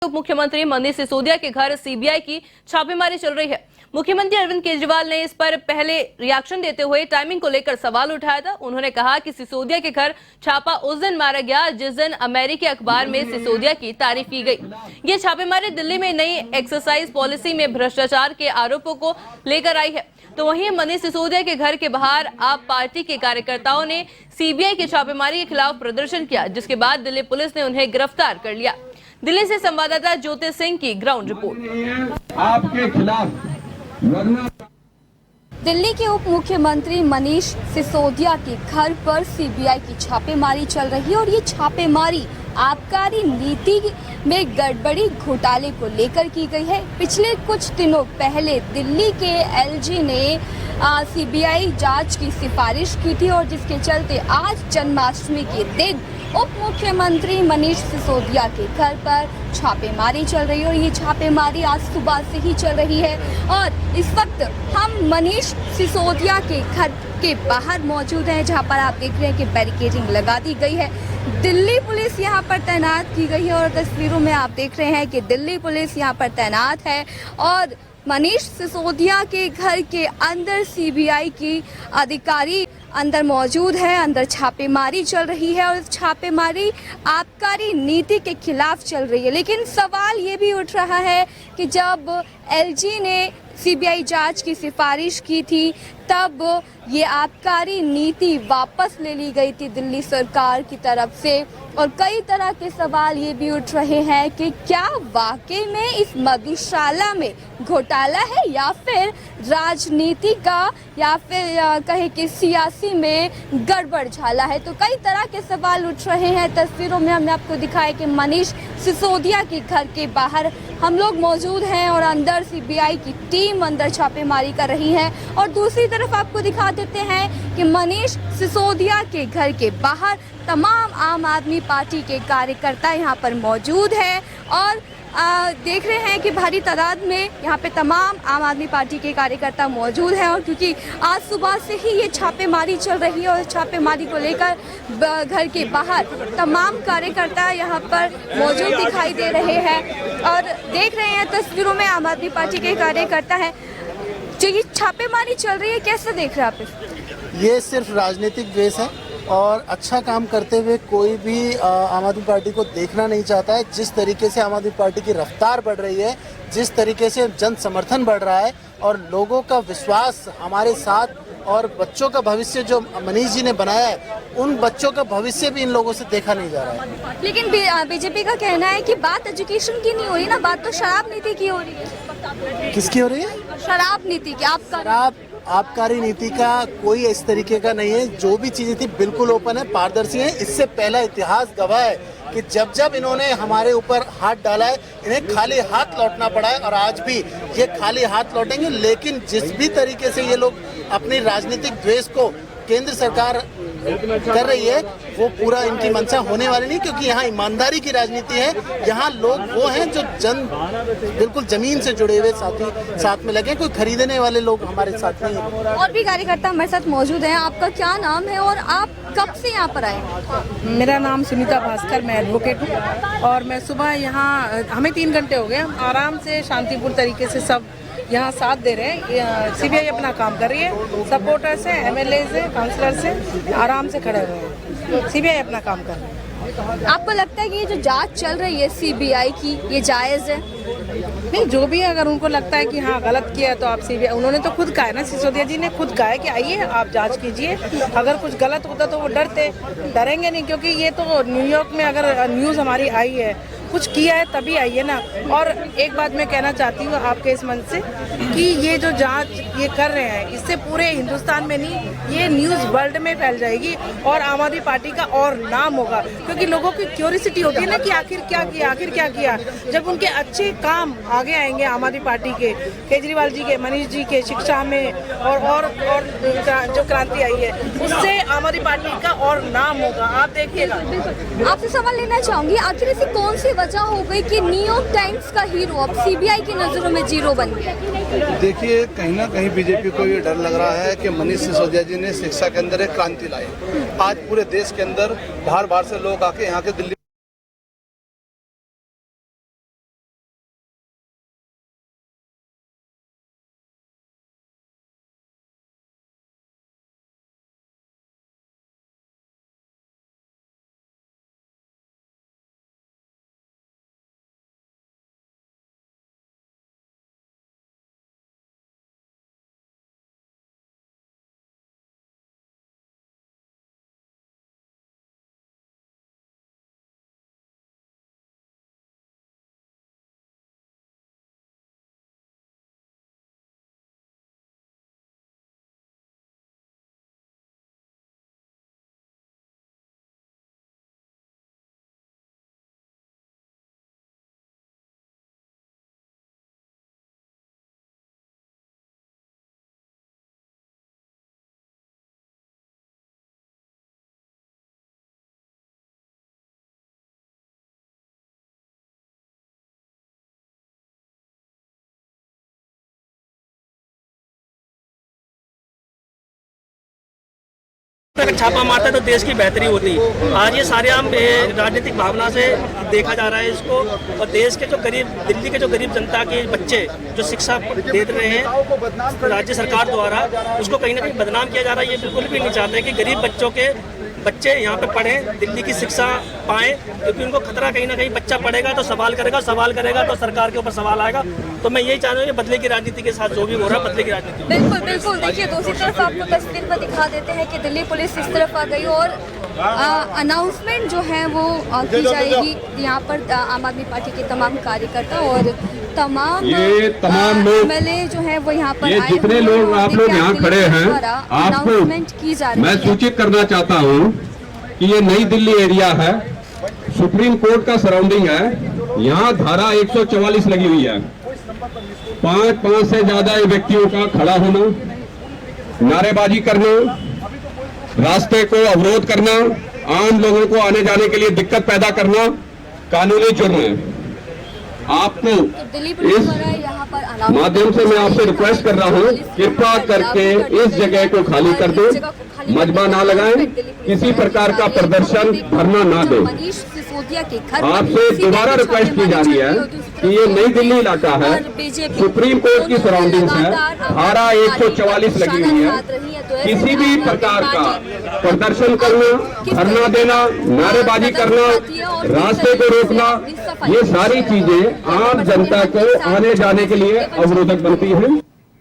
उप मुख्यमंत्री मनीष सिसोदिया के घर सीबीआई की छापेमारी चल रही है। मुख्यमंत्री अरविंद केजरीवाल ने इस पर पहले रिएक्शन देते हुए टाइमिंग को लेकर सवाल उठाया था। उन्होंने कहा कि सिसोदिया के घर छापा उस दिन मारा गया जिस दिन अमेरिकी अखबार में सिसोदिया की तारीफ की गई। ये छापेमारी दिल्ली में नई एक्साइज पॉलिसी में भ्रष्टाचार के आरोपों को लेकर आई है। तो वहीं मनीष सिसोदिया के घर के बाहर आप पार्टी के कार्यकर्ताओं ने सीबीआई की छापेमारी के खिलाफ प्रदर्शन किया, जिसके बाद दिल्ली पुलिस ने उन्हें गिरफ्तार कर लिया। दिल्ली से संवाददाता ज्योति सिंह की ग्राउंड रिपोर्ट। आपके खिलाफ दिल्ली के उप मुख्यमंत्री मनीष सिसोदिया के घर पर सीबीआई की छापेमारी चल रही है और ये छापेमारी आबकारी नीति में गड़बड़ी घोटाले को लेकर की गई है। पिछले कुछ दिनों पहले दिल्ली के एलजी ने सीबीआई जांच की सिफारिश की थी और जिसके चलते आज जन्माष्टमी के दिन उप मुख्यमंत्री मनीष सिसोदिया के घर पर छापेमारी चल रही है और ये छापेमारी आज सुबह से ही चल रही है। और इस वक्त हम मनीष सिसोदिया के घर के बाहर मौजूद हैं, जहां पर आप देख रहे हैं कि बैरिकेडिंग लगा दी गई है। दिल्ली पुलिस यहां पर तैनात की गई है और तस्वीरों में आप देख रहे हैं कि दिल्ली पुलिस यहां पर तैनात है और मनीष सिसोदिया के घर के अंदर सीबीआई की अधिकारी अंदर मौजूद है। अंदर छापेमारी चल रही है और इस छापेमारी आबकारी नीति के खिलाफ चल रही है। लेकिन सवाल ये भी उठ रहा है कि जब एलजी ने सीबीआई जांच की सिफारिश की थी तब ये आबकारी नीति वापस ले ली गई थी दिल्ली सरकार की तरफ से और कई तरह के सवाल ये भी उठ रहे हैं कि क्या वाकई में इस मधुशाला में घोटाला है या फिर राजनीति का या फिर कहे कि सियासी में गड़बड़ झाला है। तो कई तरह के सवाल उठ रहे हैं। तस्वीरों में हमने आपको दिखाया कि मनीष सिसोदिया के घर के बाहर हम लोग मौजूद हैं और अंदर सीबीआई की टीम अंदर छापेमारी कर रही है और दूसरी तरफ आपको दिखा देते हैं कि मनीष सिसोदिया के घर के बाहर तमाम आम आदमी पार्टी के कार्यकर्ता यहाँ पर मौजूद हैं और देख रहे हैं कि भारी तादाद में यहाँ पे तमाम आम आदमी पार्टी के कार्यकर्ता मौजूद हैं। और क्योंकि आज सुबह से ही ये छापेमारी चल रही है और छापेमारी को लेकर घर के बाहर तमाम कार्यकर्ता यहाँ पर मौजूद दिखाई दे रहे हैं और देख रहे हैं तस्वीरों में आम आदमी पार्टी के कार्यकर्ता हैं। जो ये छापेमारी चल रही है कैसे देख रहे हैं आप? ये सिर्फ राजनीतिक द्वेष है और अच्छा काम करते हुए कोई भी आम आदमी पार्टी को देखना नहीं चाहता है। जिस तरीके से आम आदमी पार्टी की रफ्तार बढ़ रही है, जिस तरीके से जन समर्थन बढ़ रहा है और लोगों का विश्वास हमारे साथ और बच्चों का भविष्य जो मनीष जी ने बनाया है, उन बच्चों का भविष्य भी इन लोगों से देखा नहीं जा रहा है। लेकिन बीजेपी का कहना है कि बात एजुकेशन की नहीं हो रही ना, बात तो शराब नीति की हो रही है। किसकी हो रही है? शराब नीति की। शराब आबकारी नीति का कोई इस तरीके का नहीं है। जो भी चीजें थी बिल्कुल ओपन है, पारदर्शी है। इससे पहला इतिहास गवाह है कि जब जब इन्होंने हमारे ऊपर हाथ डाला है, इन्हें खाली हाथ लौटना पड़ा है और आज भी ये खाली हाथ लौटेंगे। लेकिन जिस भी तरीके से ये लोग अपनी राजनीतिक द्वेष को केंद्र सरकार कर रही है, वो पूरा इनकी मंशा होने वाली नहीं, क्योंकि यहाँ ईमानदारी की राजनीति है। यहाँ लोग वो हैं जो बिल्कुल जमीन से जुड़े हुए साथ में लगे, कोई खरीदने वाले लोग हमारे साथ नहीं है। और भी कार्यकर्ता हमारे साथ मौजूद हैं। आपका क्या नाम है और आप कब से यहाँ पर आए? मेरा नाम सुनीता भास्कर, मैं एडवोकेट हूँ और मैं सुबह यहाँ, हमें 3 घंटे हो गए, हम आराम से शांतिपूर्ण तरीके से सब यहाँ साथ दे रहे हैं। सीबीआई अपना काम कर रही है, सपोर्टर्स हैं, एमएलए हैं, काउंसलर्स हैं, आराम से खड़े हुए हैं। सीबीआई अपना काम कर रही है। आपको लगता है कि ये जो जांच चल रही है सीबीआई की, ये जायज़ है? नहीं, जो भी अगर उनको लगता है कि हाँ गलत किया तो आप सीबीआई, उन्होंने तो खुद कहा है ना, सिसोदिया जी ने खुद कहा है कि आइए आप जांच कीजिए। अगर कुछ गलत होता तो वो डरेंगे नहीं, क्योंकि ये तो न्यूयॉर्क में अगर न्यूज़ हमारी आई है, कुछ किया है तभी आई है ना। और एक बात मैं कहना चाहती हूँ आपके इस मंच से कि ये जो जांच ये कर रहे हैं, इससे पूरे हिंदुस्तान में नहीं, ये न्यूज़ वर्ल्ड में फैल जाएगी और आम आदमी पार्टी का और नाम होगा। क्योंकि लोगों की क्यूरियोसिटी होती है ना कि आखिर क्या किया। जब उनके अच्छे काम आगे आएंगे आम आदमी पार्टी के, केजरीवाल जी के, मनीष जी के, शिक्षा में और जो क्रांति आई है, उससे आम आदमी पार्टी का और नाम होगा। आप देखिएगा। आपसे सवाल लेना चाहूंगी, आखिर ऐसी कौन सी वजह हो गई कि न्यूयॉर्क टाइम्स का हीरो अब सीबीआई की नजरों में जीरो बन गया? देखिए, कहीं ना कहीं बीजेपी को ये डर लग रहा है कि मनीष सिसोदिया जी ने शिक्षा के अंदर एक क्रांति लाई। आज पूरे देश के अंदर बाहर से लोग आके यहाँ के दिल्ली अगर छापा मारता है तो देश की बेहतरी होती। आज ये सारे आम राजनीतिक भावना से देखा जा रहा है इसको, और देश के जो गरीब, दिल्ली के जो गरीब जनता के बच्चे जो शिक्षा दे रहे हैं राज्य सरकार द्वारा, उसको कहीं ना कहीं बदनाम किया जा रहा है। ये बिल्कुल भी नहीं चाहते कि गरीब बच्चे यहाँ पे पढ़ें, दिल्ली की शिक्षा पाएं, क्योंकि उनको खतरा कहीं ना कहीं बच्चा पढ़ेगा तो सवाल करेगा तो सरकार के ऊपर सवाल आएगा। तो मैं यही चाह रहा हूँ कि बदले की राजनीति के साथ जो भी हो रहा है, बदले की राजनीति। बिल्कुल बिल्कुल, देखिए दूसरी तरफ आपको तस्वीर में दिखा देते हैं कि दिल्ली पुलिस इस तरफ आ गई और अनाउंसमेंट जो है वो की जाएगी यहाँ पर। आम आदमी पार्टी के तमाम कार्यकर्ता और तमाम लोग MLA जो है वो यहाँ पर आए, जितने लोग आप लोग यहाँ खड़े हैं, आपको मैं सूचित करना चाहता हूँ कि ये नई दिल्ली एरिया है, सुप्रीम कोर्ट का सराउंडिंग है। यहाँ धारा 144 लगी हुई है। 5 से ज्यादा व्यक्तियों का खड़ा होना, नारेबाजी करना, रास्ते को अवरोध करना, आम लोगों को आने जाने के लिए दिक्कत पैदा करना कानूनी जुर्म है। आपको इस माध्यम से मैं आपसे रिक्वेस्ट कर रहा हूँ, कृपया करके इस जगह को खाली कर दो, मजमा ना लगाएं, किसी प्रकार का प्रदर्शन धरना ना दें। आपसे दोबारा रिक्वेस्ट की जा रही है कि ये नई दिल्ली इलाका है, सुप्रीम कोर्ट की सराउंडिंग्स है, धारा 144 लगी हुई है। किसी भी प्रकार का प्रदर्शन करना, धरना देना, नारेबाजी करना, रास्ते को रोकना, ये सारी चीजें आम जनता को आने जाने के लिए अवरोधक बनती हैं।